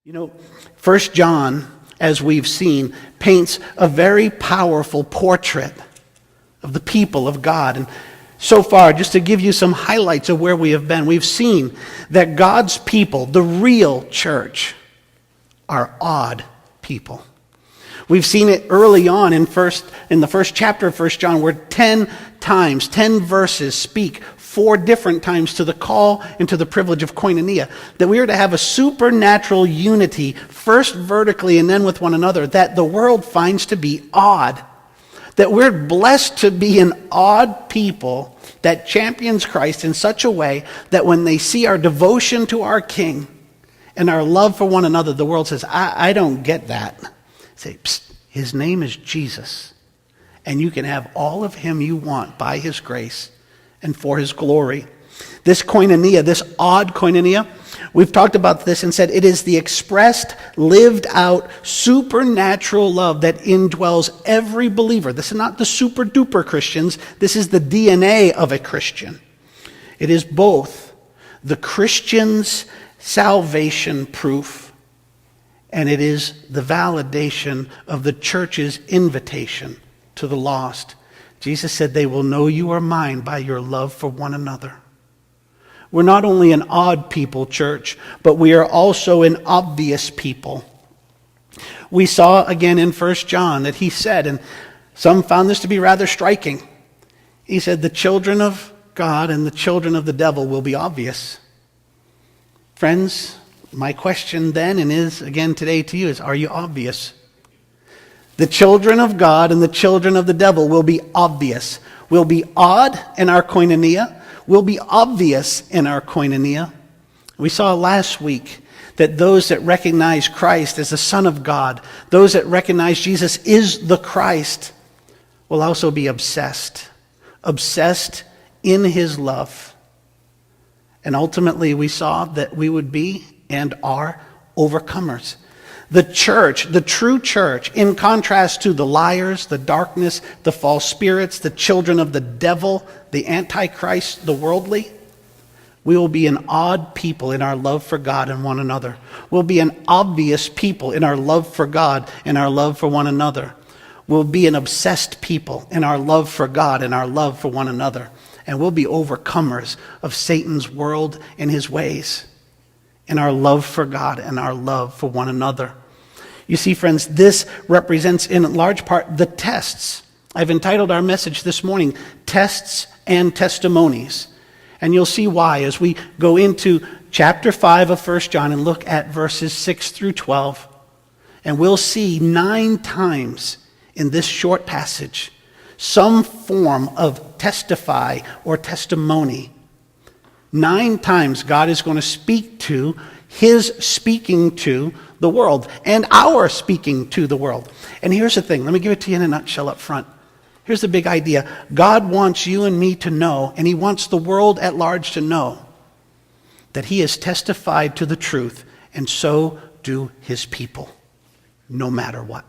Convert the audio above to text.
You know, First John, as we've seen, paints a very powerful portrait of the people of God. And so far, just to give you some highlights of where we have been, we've seen that God's people, the real church, are odd people. We've seen it early on in the first chapter of 1 John, where 10 verses speak 4 different times to the call and to the privilege of koinonia, that we are to have a supernatural unity, first vertically and then with one another, that the world finds to be odd. That we're blessed to be an odd people that champions Christ in such a way that when they see our devotion to our King and our love for one another, the world says, I don't get that. Say, psst, his name is Jesus. And you can have all of him you want by his grace and for his glory. This koinonia, this odd koinonia, we've talked about this and said it is the expressed, lived out, supernatural love that indwells every believer. This is not the super duper Christians. This is the DNA of a Christian. It is both the Christian's salvation proof, and it is the validation of the church's invitation to the lost. Jesus said, they will know you are mine by your love for one another. We're not only an odd people, church, but we are also an obvious people. We saw again in 1 John that he said, and some found this to be rather striking, he said, the children of God and the children of the devil will be obvious. Friends, my question then and is again today to you is, are you obvious? The children of God and the children of the devil will be obvious. We'll be odd in our koinonia. We'll be obvious in our koinonia. We saw last week that those that recognize Christ as the Son of God, those that recognize Jesus is the Christ, will also be obsessed in his love. And ultimately we saw that we would be and are overcomers. The church, the true church, in contrast to the liars, the darkness, the false spirits, the children of the devil, the antichrist, the worldly, we will be an odd people in our love for God and one another. We'll be an obvious people in our love for God and our love for one another. We'll be an obsessed people in our love for God and our love for one another. And we'll be overcomers of Satan's world and his ways in our love for God and our love for one another. You see, friends, this represents in large part the tests. I've entitled our message this morning, Tests and Testimonies. And you'll see why as we go into chapter 5 of 1 John and look at verses 6 through 12. And we'll see 9 times in this short passage some form of testify or testimony. 9 times God is going to speak to his speaking to the world and our speaking to the world. And here's the thing. Let me give it to you in a nutshell up front. Here's the big idea. God wants you and me to know, and he wants the world at large to know, that he has testified to the truth, and so do his people, no matter what.